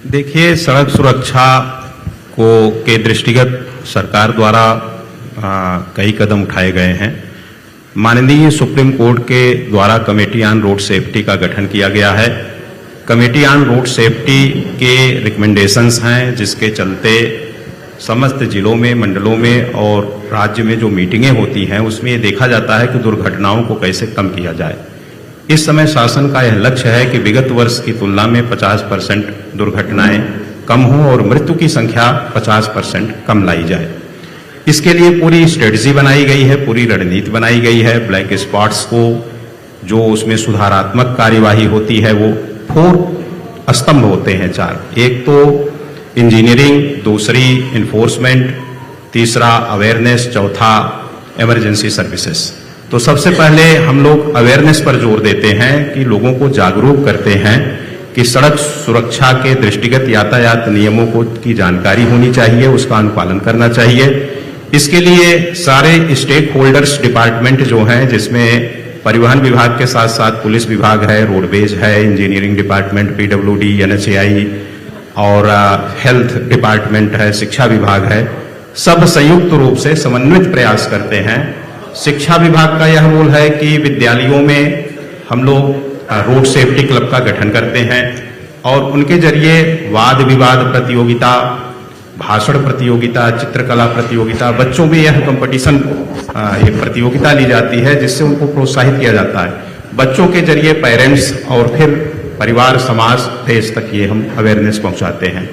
देखिए, सड़क सुरक्षा के दृष्टिगत सरकार द्वारा कई कदम उठाए गए हैं। माननीय सुप्रीम कोर्ट के द्वारा कमेटी ऑन रोड सेफ्टी का गठन किया गया है। कमेटी ऑन रोड सेफ्टी के रिकमेंडेशंस हैं, जिसके चलते समस्त जिलों में, मंडलों में और राज्य में जो मीटिंगें होती हैं, उसमें ये देखा जाता है कि दुर्घटनाओं को कैसे कम किया जाए। इस समय शासन का यह लक्ष्य है कि विगत वर्ष की तुलना में 50% दुर्घटनाएं कम हों और मृत्यु की संख्या 50% कम लाई जाए। इसके लिए पूरी स्ट्रेटजी बनाई गई है, पूरी रणनीति बनाई गई है। ब्लैक स्पॉट्स को जो उसमें सुधारात्मक कार्यवाही होती है, वो 4 स्तंभ होते हैं, 4। एक तो इंजीनियरिंग, दूसरी इन्फोर्समेंट, तीसरा अवेयरनेस, चौथा इमरजेंसी सर्विसेज। तो सबसे पहले हम लोग अवेयरनेस पर जोर देते हैं कि लोगों को जागरूक करते हैं कि सड़क सुरक्षा के दृष्टिगत यातायात नियमों की जानकारी होनी चाहिए, उसका अनुपालन करना चाहिए। इसके लिए सारे स्टेक होल्डर्स डिपार्टमेंट जो हैं, जिसमें परिवहन विभाग के साथ साथ पुलिस विभाग है, रोडवेज है, इंजीनियरिंग डिपार्टमेंट, PWD, NHAI और हेल्थ डिपार्टमेंट है, शिक्षा विभाग है, सब संयुक्त रूप से समन्वित प्रयास करते हैं। शिक्षा विभाग का यह रोल है कि विद्यालयों में हम लोग रोड सेफ्टी क्लब का गठन करते हैं और उनके जरिए वाद विवाद प्रतियोगिता, भाषण प्रतियोगिता, चित्रकला प्रतियोगिता, बच्चों में यह कंपटीशन, ये प्रतियोगिता ली जाती है, जिससे उनको प्रोत्साहित किया जाता है। बच्चों के जरिए पेरेंट्स और फिर परिवार, समाज, देश तक ये हम अवेयरनेस पहुंचाते हैं।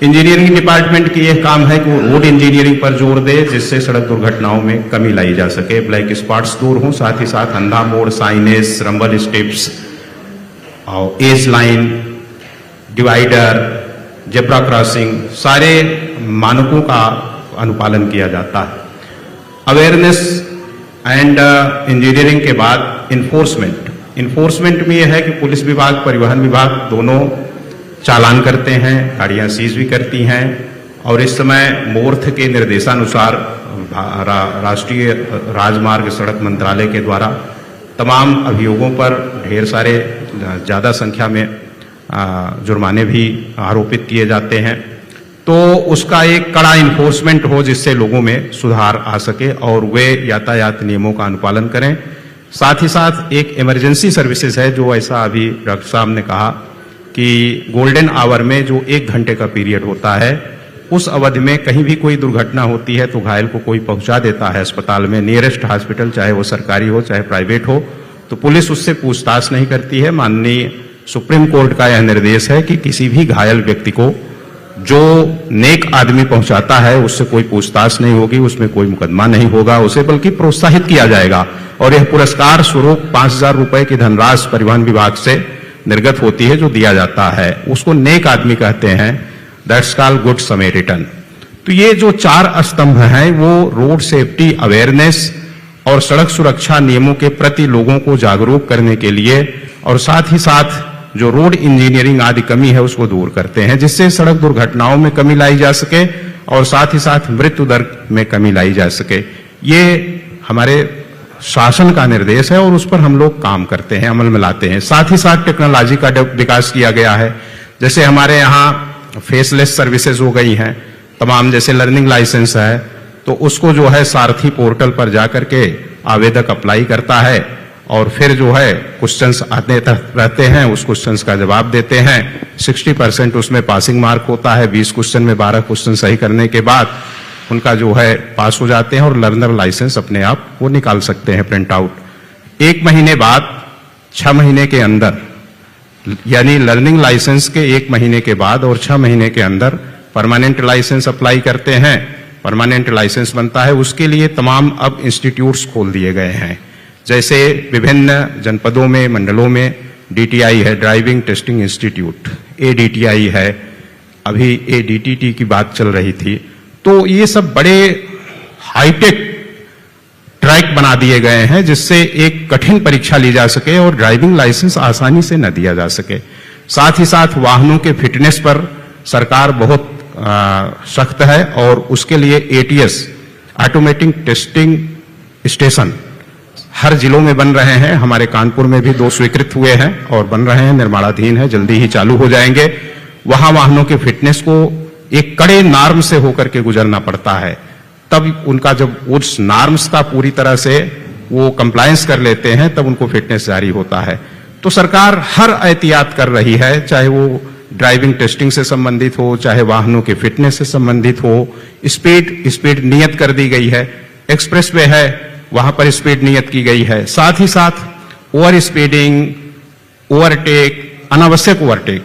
इंजीनियरिंग डिपार्टमेंट की यह काम है कि वो रोड इंजीनियरिंग पर जोर दे, जिससे सड़क दुर्घटनाओं में कमी लाई जा सके, ब्लैक स्पॉट्स दूर हों, साथ ही साथ अंधा मोड़, साइनेज, रंबल स्ट्रिप्स और edge line, divider, zebra crossing, सारे मानकों का अनुपालन किया जाता है। अवेयरनेस एंड इंजीनियरिंग के बाद इन्फोर्समेंट में यह है कि पुलिस विभाग, परिवहन विभाग दोनों चालान करते हैं, गाड़ियां सीज भी करती हैं और इस समय मोर्थ के निर्देशानुसार राष्ट्रीय राजमार्ग सड़क मंत्रालय के द्वारा तमाम अभियोगों पर ढेर सारे ज़्यादा संख्या में जुर्माने भी आरोपित किए जाते हैं। तो उसका एक कड़ा इन्फोर्समेंट हो, जिससे लोगों में सुधार आ सके और वे यातायात नियमों का अनुपालन करें। साथ ही साथ एक इमरजेंसी सर्विसेज है, जो ऐसा अभी डॉक्टर साहब ने कहा कि गोल्डन आवर में जो 1 घंटे का पीरियड होता है, उस अवधि में कहीं भी कोई दुर्घटना होती है तो घायल को कोई पहुंचा देता है अस्पताल में, नियरेस्ट हॉस्पिटल, चाहे वो सरकारी हो चाहे प्राइवेट हो, तो पुलिस उससे पूछताछ नहीं करती है। माननीय सुप्रीम कोर्ट का यह निर्देश है कि किसी भी घायल व्यक्ति को जो नेक आदमी पहुंचाता है उससे कोई पूछताछ नहीं होगी, उसमें कोई मुकदमा नहीं होगा, उसे बल्कि प्रोत्साहित किया जाएगा और यह पुरस्कार स्वरूप 5,000 रुपए की धनराशि परिवहन विभाग से निर्गत होती है, जो दिया जाता है। उसको नेक आदमी कहते हैं, दैट्स कॉल्ड गुड समैरिटन। तो ये जो 4 स्तंभ हैं, वो रोड सेफ्टी, अवेयरनेस और सड़क सुरक्षा नियमों के प्रति लोगों को जागरूक करने के लिए और साथ ही साथ जो रोड इंजीनियरिंग आदि कमी है उसको दूर करते हैं, जिससे सड़क दुर्घटनाओं में कमी लाई जा सके और साथ ही साथ मृत्यु दर में कमी लाई जा सके। ये हमारे शासन का निर्देश है और उस पर हम लोग काम करते हैं, अमल में लाते हैं। साथ ही साथ टेक्नोलॉजी का विकास किया गया है, जैसे हमारे यहाँ फेसलेस सर्विसेज हो गई हैं तमाम, जैसे लर्निंग लाइसेंस है तो उसको जो है सारथी पोर्टल पर जाकर के आवेदक अप्लाई करता है और फिर जो है क्वेश्चंस आते रहते हैं, उस क्वेश्चंस का जवाब देते हैं। 60% उसमें पासिंग मार्क होता है, 20 क्वेश्चन में 12 क्वेश्चन सही करने के बाद उनका जो है पास हो जाते हैं और लर्नर लाइसेंस अपने आप वो निकाल सकते हैं प्रिंट आउट। 1 महीने बाद 6 महीने के अंदर, यानी लर्निंग लाइसेंस के 1 महीने के बाद और 6 महीने के अंदर परमानेंट लाइसेंस अप्लाई करते हैं, परमानेंट लाइसेंस बनता है। उसके लिए तमाम अब इंस्टीट्यूट्स खोल दिए गए हैं, जैसे विभिन्न जनपदों में, मंडलों में DTI है, ड्राइविंग टेस्टिंग इंस्टीट्यूट, ADTI है, अभी ADTT की बात चल रही थी। तो ये सब बड़े हाईटेक ट्रैक बना दिए गए हैं, जिससे एक कठिन परीक्षा ली जा सके और ड्राइविंग लाइसेंस आसानी से न दिया जा सके। साथ ही साथ वाहनों के फिटनेस पर सरकार बहुत सख्त है और उसके लिए ATS, ऑटोमेटिक टेस्टिंग स्टेशन, हर जिलों में बन रहे हैं। हमारे कानपुर में भी 2 स्वीकृत हुए हैं और बन रहे हैं, निर्माणाधीन है, जल्दी ही चालू हो जाएंगे। वहां वाहनों के फिटनेस को एक कड़े नॉर्म से होकर के गुजरना पड़ता है। तब उनका जब उस नॉर्म्स का पूरी तरह से वो कंप्लायंस कर लेते हैं तब उनको फिटनेस जारी होता है। तो सरकार हर एहतियात कर रही है, चाहे वो ड्राइविंग टेस्टिंग से संबंधित हो, चाहे वाहनों के फिटनेस से संबंधित हो। स्पीड नियत कर दी गई है, एक्सप्रेस वे है वहां पर स्पीड नियत की गई है। साथ ही साथ ओवर स्पीडिंग, ओवरटेक, अनावश्यक ओवरटेक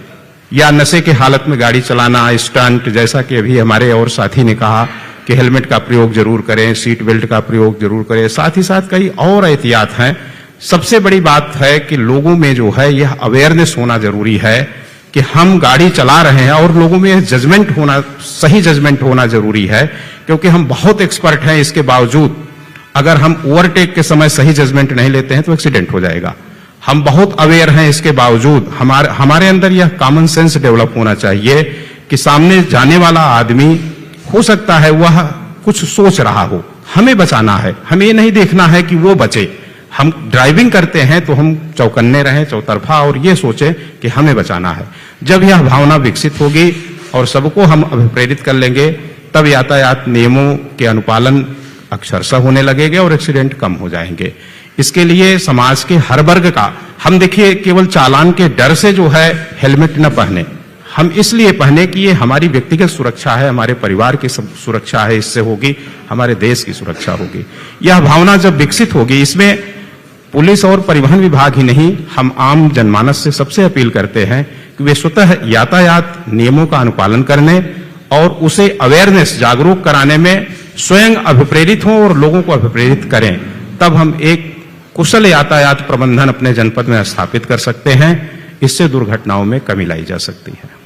या नशे के हालत में गाड़ी चलाना, स्टंट, जैसा कि अभी हमारे और साथी ने कहा कि हेलमेट का प्रयोग जरूर करें, सीट बेल्ट का प्रयोग जरूर करें। साथ ही साथ कई और एहतियात हैं। सबसे बड़ी बात है कि लोगों में जो है यह अवेयरनेस होना जरूरी है कि हम गाड़ी चला रहे हैं और लोगों में जजमेंट होना, सही जजमेंट होना जरूरी है, क्योंकि हम बहुत एक्सपर्ट हैं, इसके बावजूद अगर हम ओवरटेक के समय सही जजमेंट नहीं लेते हैं तो एक्सीडेंट हो जाएगा। हम बहुत अवेयर हैं, इसके बावजूद हमारे अंदर यह कॉमन सेंस डेवलप होना चाहिए कि सामने जाने वाला आदमी हो सकता है वह कुछ सोच रहा हो, हमें बचाना है, हमें ये नहीं देखना है कि वो बचे। हम ड्राइविंग करते हैं तो हम चौकन्ने रहें, चौतरफा, और ये सोचें कि हमें बचाना है। जब यह भावना विकसित होगी और सबको हम अभिप्रेरित कर लेंगे, तब यातायात नियमों के अनुपालन अक्षरशः होने लगेंगे और एक्सीडेंट कम हो जाएंगे। इसके लिए समाज के हर वर्ग का, हम देखिए केवल चालान के डर से जो है हेलमेट न पहने, हम इसलिए पहने कि ये हमारी व्यक्तिगत सुरक्षा है, हमारे परिवार की सुरक्षा है, इससे होगी हमारे देश की सुरक्षा होगी। यह भावना जब विकसित होगी, इसमें पुलिस और परिवहन विभाग ही नहीं, हम आम जनमानस से सबसे अपील करते हैं कि वे स्वतः यातायात नियमों का अनुपालन करने और उसे अवेयरनेस, जागरूक कराने में स्वयं अभिप्रेरित हों और लोगों को अभिप्रेरित करें। तब हम एक कुशल यातायात प्रबंधन अपने जनपद में स्थापित कर सकते हैं। इससे दुर्घटनाओं में कमी लाई जा सकती है।